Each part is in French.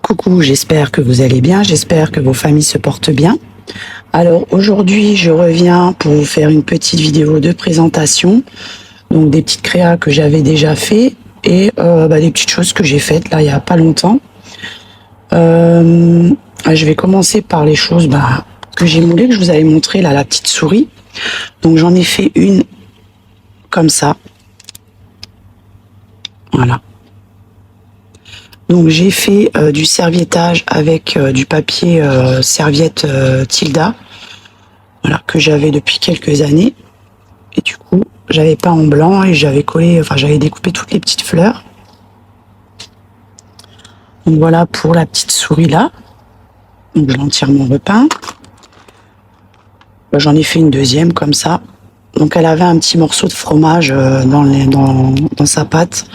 Coucou, j'espère que vous allez bien, j'espère que vos familles se portent bien. Alors aujourd'hui, je reviens pour vous faire une petite vidéo de présentation, donc des petites créas que j'avais déjà fait et des petites choses que j'ai faites là il y a pas longtemps. Je vais commencer par les choses que j'ai moulées, que je vous avais montré là, la petite souris. Donc j'en ai fait une comme ça, voilà. Donc j'ai fait du serviettage avec du papier serviette Tilda, voilà, que j'avais depuis quelques années. Et du coup, j'avais peint en blanc et j'avais collé, j'avais découpé toutes les petites fleurs. Donc voilà pour la petite souris là. Donc je l'ai entièrement repeint. J'en ai fait une deuxième comme ça. Donc elle avait un petit morceau de fromage dans sa pâte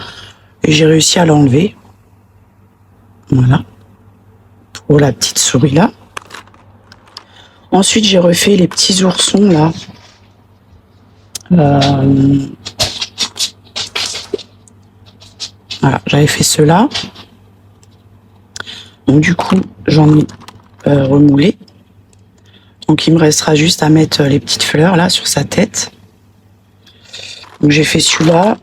et j'ai réussi à l'enlever. Voilà, pour la petite souris là. Ensuite, j'ai refait les petits oursons là. Voilà, j'avais fait ceux-là. Donc du coup, j'en ai remoulé. Donc il me restera juste à mettre les petites fleurs là sur sa tête. Donc j'ai fait celui-là.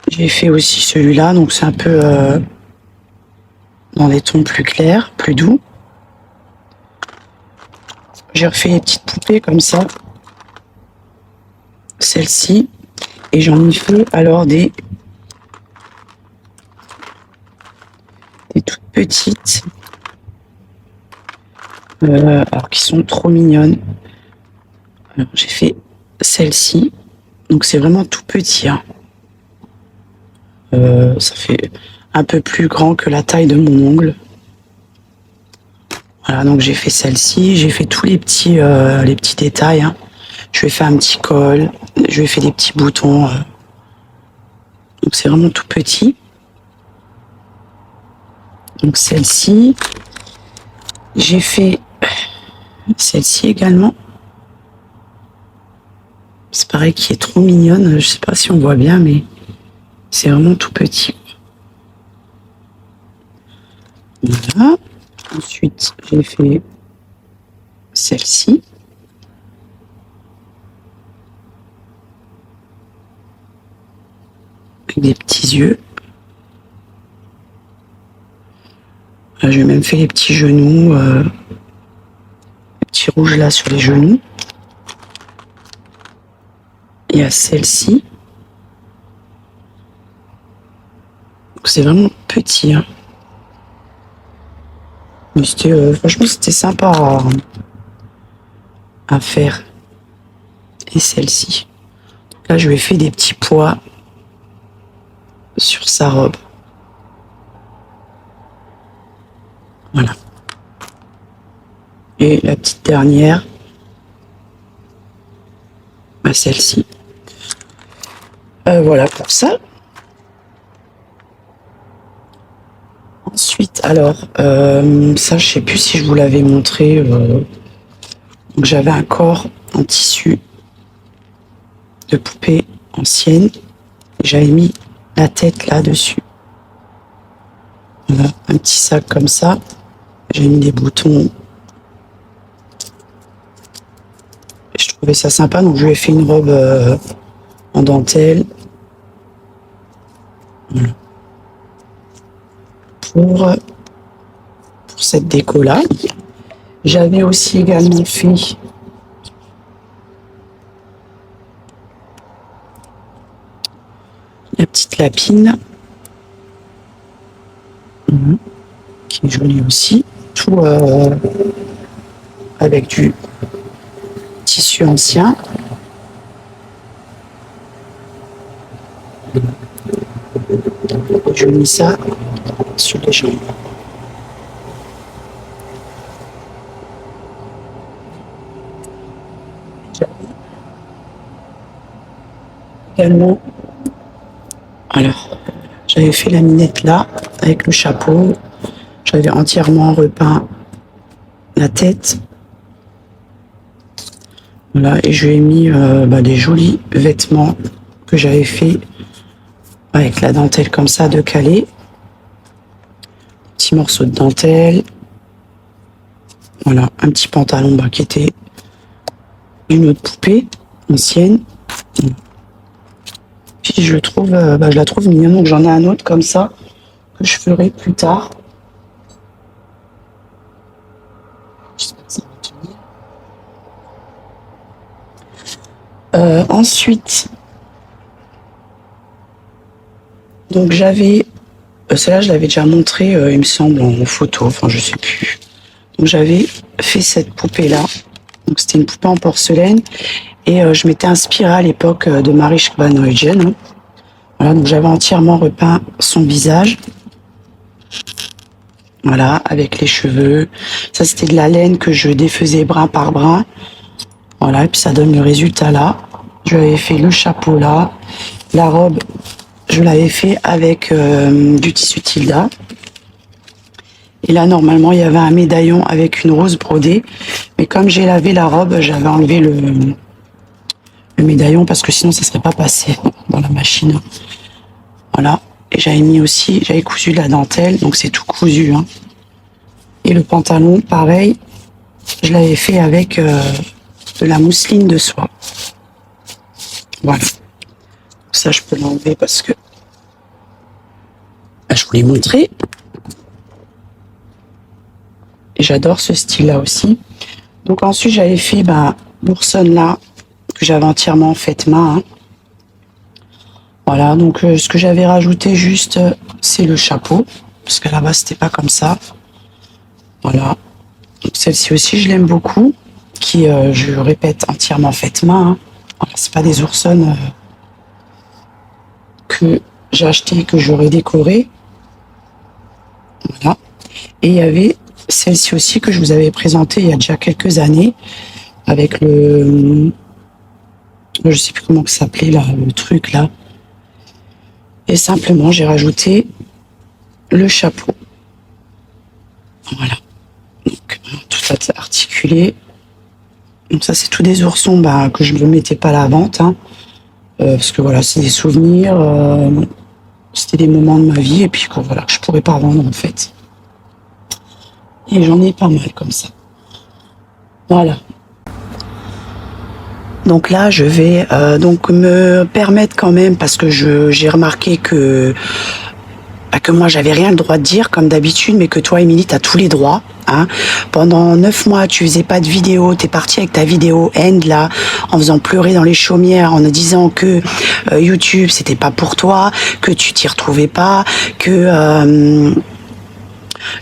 J'ai fait aussi celui-là. Donc c'est un peu dans des tons plus clairs, plus doux. J'ai refait les petites poupées comme ça. Celle-ci. Et j'en ai fait alors des toutes petites. Alors qui sont trop mignonnes. Alors j'ai fait celle-ci. Donc c'est vraiment tout petit. Hein. Ça fait un peu plus grand que la taille de mon ongle. Voilà, donc j'ai fait celle-ci, j'ai fait tous les petits détails. Hein. Je lui ai fait un petit col, je lui ai fait des petits boutons. Donc c'est vraiment tout petit. Donc celle-ci, j'ai fait celle-ci également. C'est pareil qui est trop mignonne. Je sais pas si on voit bien, mais c'est vraiment tout petit. Voilà. Ensuite, j'ai fait celle-ci. Avec des petits yeux. J'ai même fait les petits genoux. Les petits rouges là sur les genoux. Il y a celle-ci. C'est vraiment petit. Hein. Franchement, c'était sympa à faire. Et celle-ci. Là, je lui ai fait des petits pois sur sa robe. Voilà. Et la petite dernière, celle-ci. Voilà pour ça. Ensuite, alors, ça, je sais plus si je vous l'avais montré. Donc, j'avais un corps en tissu de poupée ancienne. J'avais mis la tête là-dessus. Voilà, un petit sac comme ça. J'ai mis des boutons. Je trouvais ça sympa, donc je lui ai fait une robe en dentelle. Voilà. Pour cette déco-là. J'avais aussi également fait la petite lapine. Qui est jolie aussi. Tout avec du tissu ancien. Je mets ça sur les jambes. Également, alors, j'avais fait la minette là, avec le chapeau. J'avais entièrement repeint la tête. Voilà, et je lui ai mis des jolis vêtements que j'avais fait avec la dentelle comme ça de Calais. petit morceau de dentelle. Voilà, un petit pantalon qui était d'une autre poupée ancienne. Puis je trouve, je la trouve mignonne, donc j'en ai un autre comme ça que je ferai plus tard. J'espère que ça va tenir. Ensuite, donc j'avais, celle-là je l'avais déjà montré, il me semble, en photo, enfin je sais plus. Donc j'avais fait cette poupée-là. Donc c'était une poupée en porcelaine et je m'étais inspirée à l'époque de Mariska van Huygen. Voilà, donc j'avais entièrement repeint son visage. Voilà, avec les cheveux. Ça c'était de la laine que je défaisais brin par brin. Voilà, et puis ça donne le résultat là. Je l'avais fait le chapeau là. La robe, je l'avais fait avec du tissu Tilda. Et là, normalement, il y avait un médaillon avec une rose brodée. Mais comme j'ai lavé la robe, j'avais enlevé le médaillon parce que sinon, ça serait pas passé dans la machine. Voilà. Et j'avais cousu de la dentelle, donc c'est tout cousu. Hein. Et le pantalon, pareil, je l'avais fait avec de la mousseline de soie. Voilà. Ça, je peux l'enlever parce que je vous l'ai montré. Et j'adore ce style-là aussi. Donc ensuite, j'avais fait l'oursonne là, que j'avais entièrement faite main. Hein. Voilà, donc ce que j'avais rajouté juste, c'est le chapeau. Parce qu'à la base, c'était pas comme ça. Voilà. Donc celle-ci aussi, je l'aime beaucoup. Qui, je le répète, entièrement faite main. Hein. Voilà, c'est pas des oursonnes que j'ai acheté et que j'aurais décoré. Voilà. Et il y avait celle-ci aussi que je vous avais présentée il y a déjà quelques années avec je sais plus comment ça s'appelait là, le truc là. Et simplement j'ai rajouté le chapeau. Voilà. Donc tout articulé. Donc ça c'est tous des oursons que je ne mettais pas à la vente. Hein, parce que voilà, c'est des souvenirs. C'était des moments de ma vie et puis que voilà, je pourrais pas vendre en fait. Et j'en ai pas mal comme ça. Voilà. Donc là, je vais donc me permettre quand même, parce que j'ai remarqué que moi, j'avais rien le droit de dire, comme d'habitude, mais que toi, Émilie, tu as tous les droits. Hein. Pendant 9 mois, tu faisais pas de vidéo, t'es partie avec ta vidéo End, là, en faisant pleurer dans les chaumières, en disant que YouTube, c'était pas pour toi, que tu t'y retrouvais pas, que...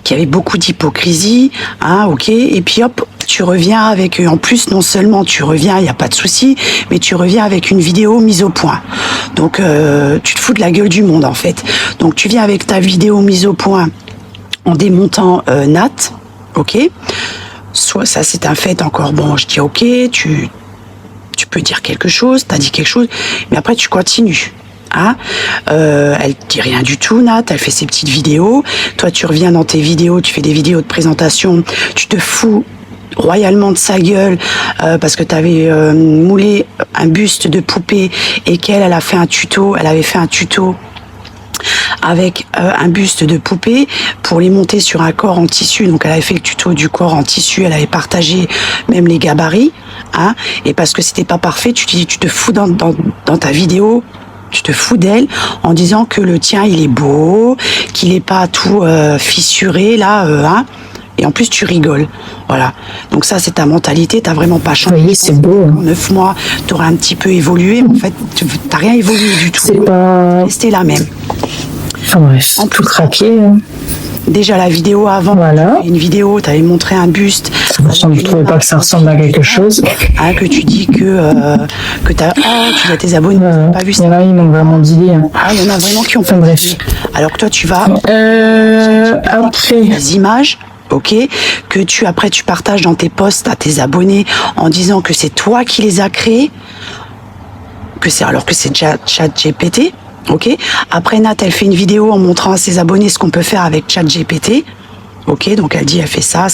qu'il y avait beaucoup d'hypocrisie, hein, ok, et puis hop, tu reviens avec, en plus, non seulement tu reviens, il n'y a pas de souci, mais tu reviens avec une vidéo mise au point. Donc, tu te fous de la gueule du monde, en fait. Donc, tu viens avec ta vidéo mise au point en démontant Nat, ok, soit ça, c'est un fait encore, bon, je dis ok, tu peux dire quelque chose, t'as dit quelque chose, mais après, tu continues. Hein, elle dit rien du tout, Nat, elle fait ses petites vidéos. Toi, tu reviens dans tes vidéos, tu fais des vidéos de présentation, tu te fous royalement de sa gueule parce que tu avais moulé un buste de poupée et qu'elle avait fait un tuto avec un buste de poupée pour les monter sur un corps en tissu. Donc elle avait fait le tuto du corps en tissu, elle avait partagé même les gabarits, hein, et parce que c'était pas parfait, tu te fous dans ta vidéo. Tu te fous d'elle en disant que le tien, il est beau, qu'il est pas tout fissuré, là, hein. Et en plus, tu rigoles. Voilà. Donc ça, c'est ta mentalité. T'as vraiment pas changé. Oui, c'est beau. En 9 mois, t'aurais un petit peu évolué. Mais en fait, t'as rien évolué du tout. C'est pas... Resté la même. Enfin bref, en tout craqué. Déjà, la vidéo avant, voilà. Une vidéo, tu avais montré un buste. Je ne trouvais pas que ça ressemble à quelque chose. Ah, que tu dis que tu as tes abonnés, voilà. Pas vu ça. Il y en a, ils m'ont vraiment dit. Ah, il y en a vraiment qui ont enfin, bref. Dit. Alors que toi, tu vas après les images. Ok, que tu partages dans tes posts à tes abonnés en disant que c'est toi qui les as créés, alors que c'est ChatGPT. Ok. Après, Nat, elle fait une vidéo en montrant à ses abonnés ce qu'on peut faire avec ChatGPT. Ok, donc elle dit, elle fait ça.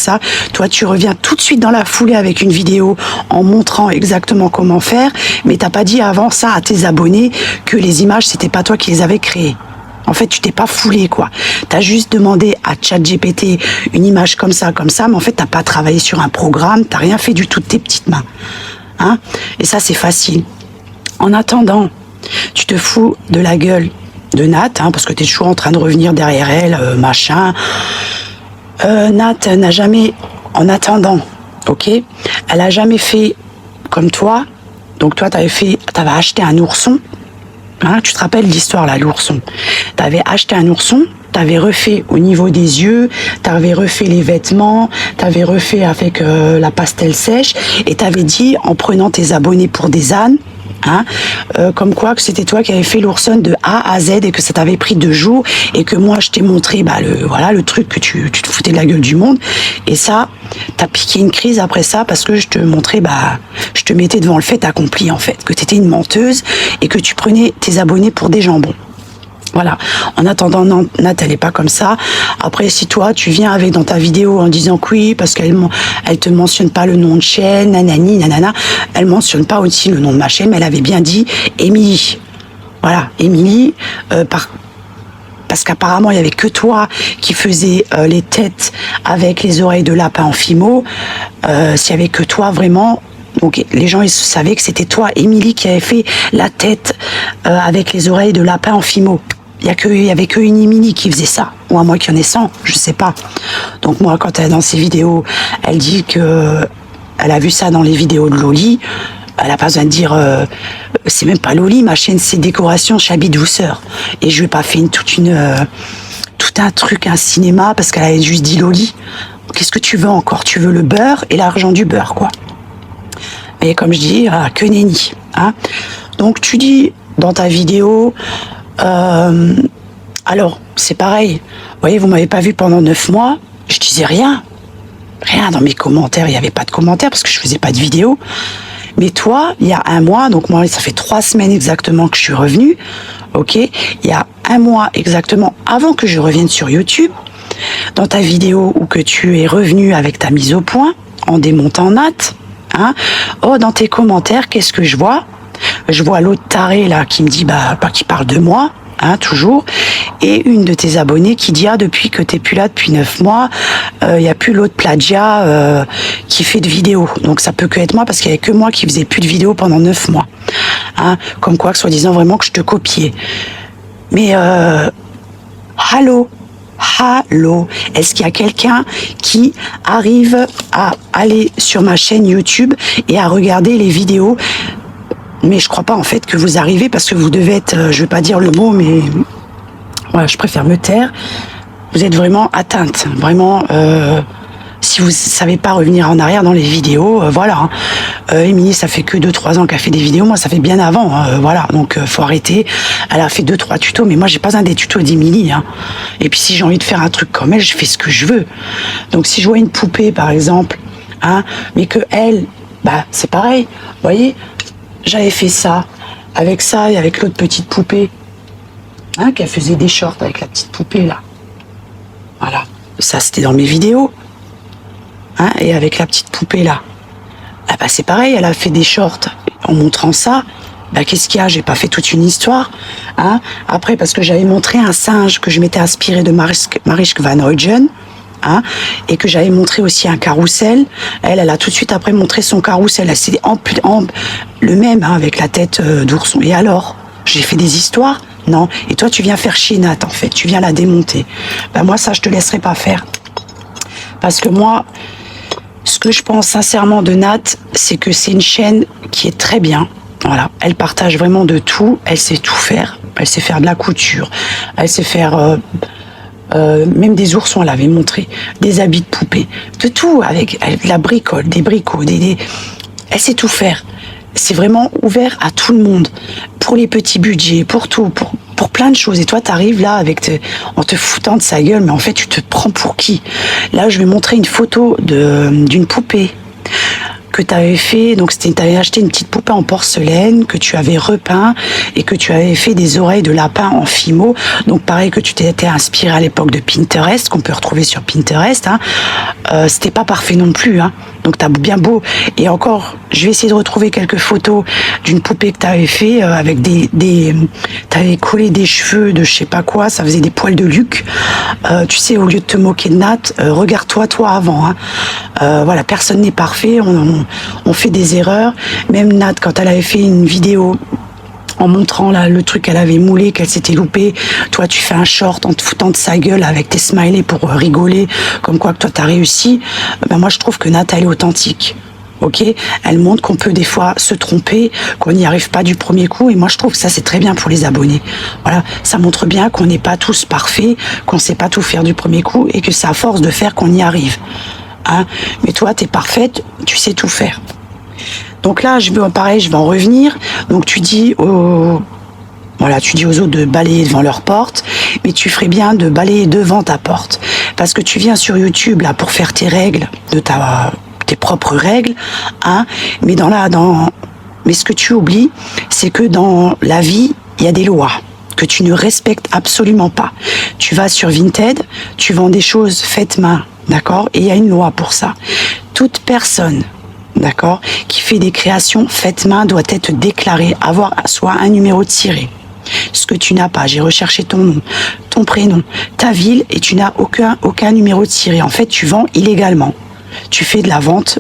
Toi, tu reviens tout de suite dans la foulée avec une vidéo en montrant exactement comment faire, mais t'as pas dit avant ça à tes abonnés que les images, c'était pas toi qui les avais créées. En fait, tu t'es pas foulé, quoi. T'as juste demandé à ChatGPT une image comme ça, mais en fait, t'as pas travaillé sur un programme, t'as rien fait du tout de tes petites mains. Hein? Et ça, c'est facile. En attendant, tu te fous de la gueule de Nat, hein, parce que t'es toujours en train de revenir derrière elle, machin. Nat n'a jamais, en attendant, ok, elle a jamais fait comme toi. Donc toi, t'avais acheté un ourson. Hein, tu te rappelles l'histoire là, l'ourson. T'avais acheté un ourson, t'avais refait au niveau des yeux, t'avais refait les vêtements, t'avais refait avec la pastel sèche, et t'avais dit en prenant tes abonnés pour des ânes. Hein, comme quoi que c'était toi qui avais fait l'ourson de A à Z et que ça t'avait pris 2 jours et que moi je t'ai montré le truc que tu te foutais de la gueule du monde, et ça t'as piqué une crise après ça parce que je te montrais, je te mettais devant le fait accompli en fait, que t'étais une menteuse et que tu prenais tes abonnés pour des jambons. Voilà. En attendant, Nat, elle est pas comme ça. Après, si toi, tu viens avec dans ta vidéo en disant que oui, parce qu'elle te mentionne pas le nom de chaîne, nanani, nanana, elle mentionne pas aussi le nom de ma chaîne, mais elle avait bien dit Émilie. Voilà, Émilie, parce qu'apparemment, il y avait que toi qui faisais les têtes avec les oreilles de lapin en fimo. S'il y avait que toi, vraiment. Donc les gens ils savaient que c'était toi, Émilie, qui avait fait la tête avec les oreilles de lapin en fimo. Il y avait que une Émilie qui faisait ça, ou à moins qu'il y en ait 100, je sais pas. Donc moi, quand elle dans ses vidéos, elle dit que elle a vu ça dans les vidéos de Loli. Elle a pas besoin de dire c'est même pas Loli, ma chaîne c'est Décoration Chabi Douceur. Et je lui ai pas fait tout un truc, un cinéma, parce qu'elle avait juste dit Loli. Qu'est-ce que tu veux encore? Tu veux le beurre et l'argent du beurre, quoi. Mais comme je dis, que nenni. Hein. Donc tu dis dans ta vidéo, alors c'est pareil, vous voyez, vous m'avez pas vu pendant 9 mois, je disais rien dans mes commentaires, il n'y avait pas de commentaires parce que je faisais pas de vidéo. Mais toi, il y a 1 mois, donc moi ça fait 3 semaines exactement que je suis revenue, ok, il y a 1 mois exactement avant que je revienne sur YouTube, dans ta vidéo où que tu es revenu avec ta mise au point, en démontant Nat. Hein, oh, dans tes commentaires, qu'est-ce que je vois? Je vois l'autre taré là qui me dit qui parle de moi, hein, toujours, et une de tes abonnées qui dit depuis que t'es plus là depuis 9 mois, il y a plus l'autre plagia qui fait de vidéos. Donc ça peut que être moi parce qu'il y avait que moi qui faisais plus de vidéos pendant 9 mois. Hein, comme quoi, soi-disant vraiment que je te copiais. Mais allô, est-ce qu'il y a quelqu'un qui arrive à aller sur ma chaîne YouTube et à regarder les vidéos? Mais je crois pas en fait que vous arrivez, parce que vous devez être, je vais pas dire le mot, mais voilà, je préfère me taire. Vous êtes vraiment atteinte, vraiment. Si vous savez pas revenir en arrière dans les vidéos, voilà. Émilie, ça fait que 2-3 ans qu'elle fait des vidéos. Moi, ça fait bien avant, voilà. Donc, faut arrêter. Elle a fait 2-3 tutos, mais moi, j'ai pas besoin des tutos d'Émilie. Hein. Et puis, si j'ai envie de faire un truc comme elle, je fais ce que je veux. Donc, si je vois une poupée, par exemple, hein, mais que elle, c'est pareil. Vous voyez, j'avais fait ça et avec l'autre petite poupée, hein, qui faisait des shorts avec la petite poupée là. Voilà. Ça, c'était dans mes vidéos. Hein, et avec la petite poupée là, c'est pareil, elle a fait des shorts en montrant ça. Qu'est-ce qu'il y a? J'ai pas fait toute une histoire. Hein. Après, parce que j'avais montré un singe que je m'étais inspiré de Marischke Van Huygen, hein, et que j'avais montré aussi un carrousel. Elle a tout de suite après montré son carrousel. C'est le même, hein, avec la tête d'ourson. Et alors, j'ai fait des histoires? Non. Et toi, tu viens faire chier Nat, en fait. Tu viens la démonter. Moi, ça, je te laisserai pas faire. Parce que moi, ce que je pense sincèrement de Nat, c'est que c'est une chaîne qui est très bien. Voilà, elle partage vraiment de tout. Elle sait tout faire. Elle sait faire de la couture. Elle sait faire même des oursons. Elle avait montré des habits de poupée, de tout, avec de la bricole, des bricots, elle sait tout faire. C'est vraiment ouvert à tout le monde, pour les petits budgets, pour tout, pour plein de choses. Et toi, t'arrives là en te foutant de sa gueule, mais en fait, tu te prends pour qui? Là, je vais montrer une photo d'une poupée que tu avais fait, donc tu avais acheté une petite poupée en porcelaine que tu avais repeint et que tu avais fait des oreilles de lapin en fimo. Donc pareil que tu t'étais inspiré à l'époque de Pinterest, qu'on peut retrouver sur Pinterest. Hein. C'était pas parfait non plus. Hein. Donc t'as bien beau. Et encore, je vais essayer de retrouver quelques photos d'une poupée que tu avais fait avec t'avais collé des cheveux de je sais pas quoi, ça faisait des poils de Luc. Tu sais, au lieu de te moquer de Nat, regarde-toi toi avant. Hein. Voilà, personne n'est parfait, on fait des erreurs. Même Nat, quand elle avait fait une vidéo en montrant là le truc qu'elle avait moulé, qu'elle s'était loupée, toi tu fais un short en te foutant de sa gueule avec tes smileys pour rigoler, comme quoi que toi t'as réussi. Ben moi je trouve que Nat elle est authentique. Ok, elle montre qu'on peut des fois se tromper, qu'on n'y arrive pas du premier coup, et moi je trouve que ça c'est très bien pour les abonnés. Voilà, ça montre bien qu'on n'est pas tous parfaits, qu'on sait pas tout faire du premier coup, et que c'est à force de faire qu'on y arrive. Hein, mais toi t'es parfaite, tu sais tout faire. Donc là, je vais en revenir. Donc tu dis aux autres de balayer devant leur porte, mais tu ferais bien de balayer devant ta porte, parce que tu viens sur YouTube là pour faire tes règles, tes propres règles, hein. Mais mais ce que tu oublies, c'est que dans la vie, il y a des lois que tu ne respectes absolument pas. Tu vas sur Vinted, tu vends des choses faites main, d'accord ? Et il y a une loi pour ça. Toute personne, d'accord, qui fait des créations faites main doit être déclarée, avoir soit un numéro de tiré. Ce que tu n'as pas, j'ai recherché ton nom, ton prénom, ta ville, et tu n'as aucun numéro de tiré. En fait, tu vends illégalement. Tu fais de la vente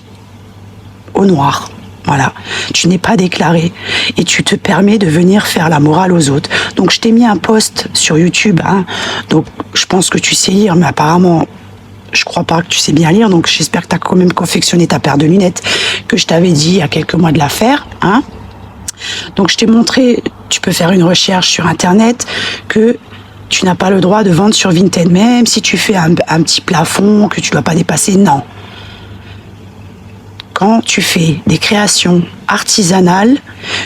au noir. Voilà, tu n'es pas déclaré et tu te permets de venir faire la morale aux autres. Donc je t'ai mis un post sur YouTube, hein. Donc je pense que tu sais lire, mais apparemment je crois pas que tu sais bien lire, donc j'espère que tu as quand même confectionné ta paire de lunettes que je t'avais dit il y a quelques mois de la faire, hein. Donc je t'ai montré, tu peux faire une recherche sur internet, que tu n'as pas le droit de vendre sur Vinted, même si tu fais un petit plafond que tu dois pas dépasser, non. Quand tu fais des créations artisanales,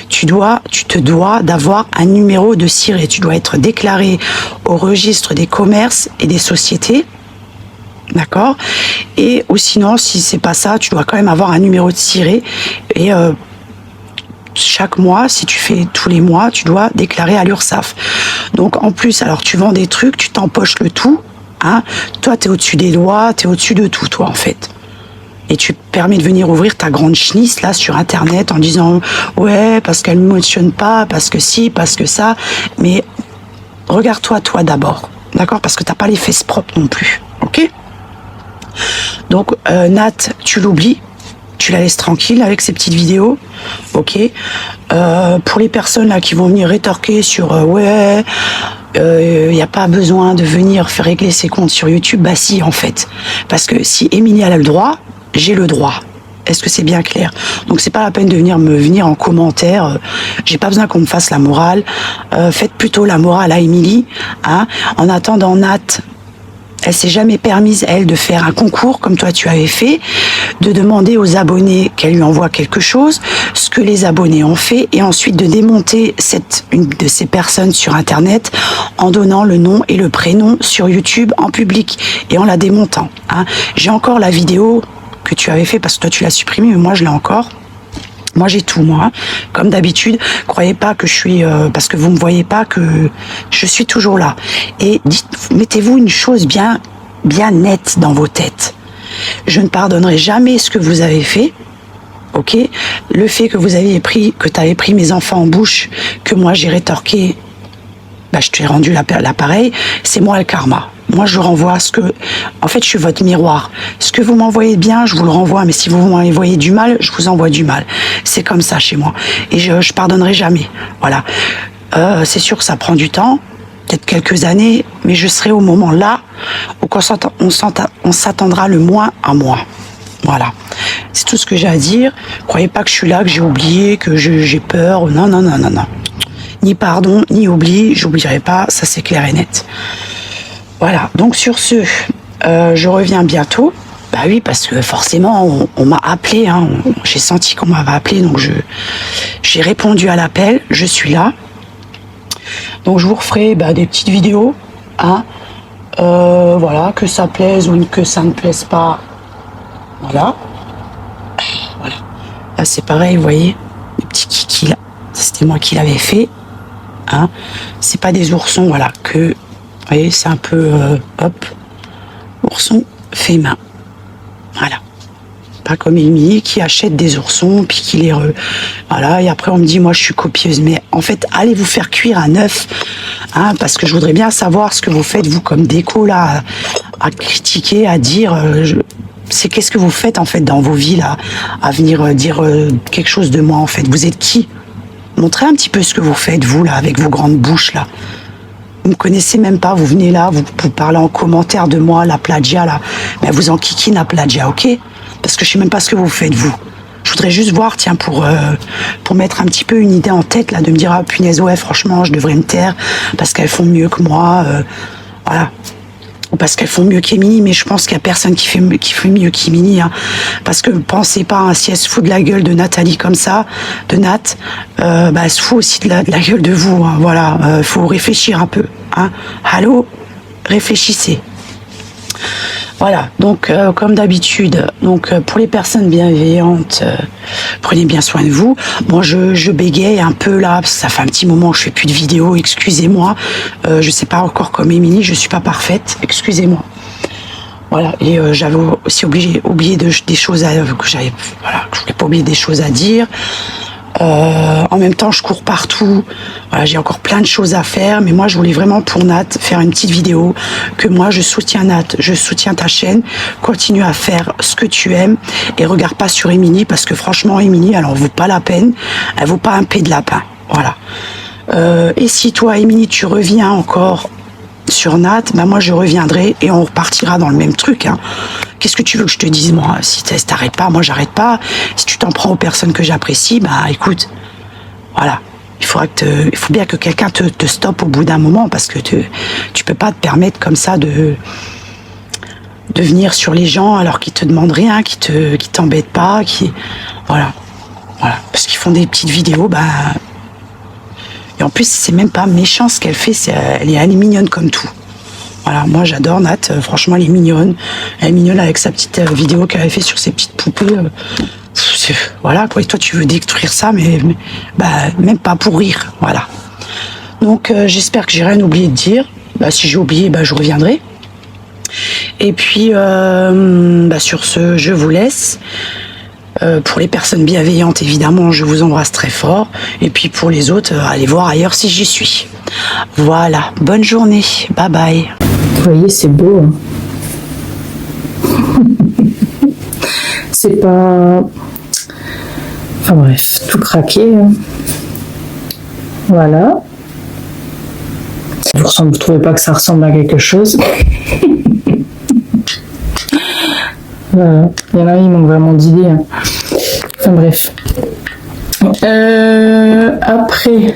tu te dois d'avoir un numéro de ciré. Tu dois être déclaré au registre des commerces et des sociétés. D'accord ? Et ou sinon, si c'est pas ça, tu dois quand même avoir un numéro de ciré. Et chaque mois, si tu fais tous les mois, tu dois déclarer à l'URSSAF. Donc en plus, alors tu vends des trucs, tu t'empoches le tout. Hein. Toi, tu es au-dessus des lois, tu es au-dessus de tout, toi, en fait. Et tu te permets de venir ouvrir ta grande chenisse là sur internet en disant ouais parce qu'elle ne m'émotionne pas, parce que si, parce que ça. Mais regarde-toi toi d'abord, d'accord, parce que t'as pas les fesses propres non plus, ok. Donc Nat, tu l'oublies, tu la laisses tranquille avec ces petites vidéos, ok. Pour les personnes là qui vont venir rétorquer sur ouais. Il n'y a pas besoin de venir faire régler ses comptes sur YouTube, bah si en fait, parce que si Émilie a le droit, j'ai le droit. Est-ce que c'est bien clair? Donc c'est pas la peine de venir en commentaire. J'ai pas besoin qu'on me fasse la morale. Faites plutôt la morale à Émilie. Hein. En attendant, Nat, elle s'est jamais permise, elle, de faire un concours comme toi tu avais fait, de demander aux abonnés qu'elle lui envoie quelque chose, ce que les abonnés ont fait, et ensuite de démonter une de ces personnes sur Internet en donnant le nom et le prénom sur YouTube en public et en la démontant. Hein. J'ai encore la vidéo que tu avais fait parce que toi tu l'as supprimée, mais moi je l'ai encore. Moi j'ai tout, moi, hein. Comme d'habitude, croyez pas que je suis parce que vous me voyez pas que je suis toujours là. Et mettez-vous une chose bien nette dans vos têtes. Je ne pardonnerai jamais ce que vous avez fait. Ok, le fait que tu avais pris mes enfants en bouche, que moi j'ai rétorqué, bah je t'ai rendu l'appareil, c'est moi le karma. Moi, je renvoie en fait, je suis votre miroir. Ce que vous m'envoyez bien, je vous le renvoie. Mais si vous m'envoyez du mal, je vous envoie du mal. C'est comme ça chez moi. Et je pardonnerai jamais. Voilà. C'est sûr que ça prend du temps, peut-être quelques années, mais je serai au moment là où on s'attendra le moins à moi. Voilà. C'est tout ce que j'ai à dire. Croyez pas que je suis là, que j'ai oublié, que j'ai peur. Non, non, non, non, non. Ni pardon, ni oubli. J'oublierai pas. Ça, c'est clair et net. Voilà, donc sur ce, je reviens bientôt. Bah oui, parce que forcément, on m'a appelé, hein, j'ai senti qu'on m'avait appelé, donc j'ai répondu à l'appel, je suis là. Donc je vous referai des petites vidéos, hein, voilà, que ça plaise ou que ça ne plaise pas, voilà. Là, c'est pareil, vous voyez, les petits kikis là, c'était moi qui l'avais fait. Hein. C'est pas des oursons, voilà, que, vous voyez, c'est un peu, hop, ourson fait main. Voilà. Pas comme Émilie qui achète des oursons, puis qui les voilà, et après on me dit, moi je suis copieuse. Mais en fait, allez vous faire cuire un œuf, hein, parce que je voudrais bien savoir ce que vous faites, vous, comme déco, là, à critiquer, à dire... c'est qu'est-ce que vous faites en fait dans vos vies là, à venir dire quelque chose de moi en fait. Vous êtes qui? Montrez un petit peu ce que vous faites vous là avec vos grandes bouches là. Vous me connaissez même pas, vous venez là, vous parlez en commentaire de moi, la plagia là. Ben vous en kikine la plagia, ok? Parce que je sais même pas ce que vous faites vous. Je voudrais juste voir, tiens, pour mettre un petit peu une idée en tête là, de me dire ah punaise ouais franchement je devrais me taire parce qu'elles font mieux que moi, voilà. Ou parce qu'elles font mieux qu'Émilie, mais je pense qu'il n'y a personne qui fait mieux qu'Émilie. Hein. Parce que pensez pas, hein, si elle se fout de la gueule de Nathalie comme ça, de Nat, elle se fout aussi de la gueule de vous. Hein. Voilà, faut réfléchir un peu. Hein. Allô, réfléchissez. Voilà, donc comme d'habitude, donc pour les personnes bienveillantes, prenez bien soin de vous. Bon, je bégaye un peu là, parce que ça fait un petit moment que je fais plus de vidéos, excusez-moi. Je sais pas encore comme Émilie, je suis pas parfaite, excusez-moi. Voilà, et j'avais aussi oublié des choses que je voulais pas oublier des choses à dire. En même temps, je cours partout. Voilà, j'ai encore plein de choses à faire, mais moi, je voulais vraiment pour Nat faire une petite vidéo que moi, je soutiens Nat, je soutiens ta chaîne. Continue à faire ce que tu aimes et regarde pas sur Émilie parce que franchement, Émilie, elle en vaut pas la peine. Elle vaut pas un pet de lapin. Voilà. Et si toi, Émilie, tu reviens encore sur Nat, ben moi, je reviendrai et on repartira dans le même truc. Hein. Qu'est-ce que tu veux que je te dise, moi? Si t'arrêtes pas, moi j'arrête pas. Si tu t'en prends aux personnes que j'apprécie, bah écoute, voilà. Il faut bien que quelqu'un te stoppe au bout d'un moment parce que tu peux pas te permettre comme ça de venir sur les gens alors qu'ils te demandent rien, qui t'embêtent pas, voilà. Parce qu'ils font des petites vidéos, bah. Et en plus, c'est même pas méchant ce qu'elle fait, elle est mignonne comme tout. Voilà, moi j'adore Nat, franchement elle est mignonne. Elle est mignonne avec sa petite vidéo qu'elle avait fait sur ses petites poupées. Voilà, quoi, et toi tu veux détruire ça, mais même pas pour rire, voilà. Donc j'espère que j'ai rien oublié de dire. Si j'ai oublié, je reviendrai. Et puis sur ce, je vous laisse. Pour les personnes bienveillantes, évidemment, je vous embrasse très fort. Et puis pour les autres, allez voir ailleurs si j'y suis. Voilà, bonne journée, bye bye. Vous voyez, c'est beau. Hein. C'est pas... Enfin bref, tout craqué. Hein. Voilà. Vous trouvez pas que ça ressemble à quelque chose? Voilà. Il y en a qui manquent vraiment d'idées. Hein. Enfin bref. Après,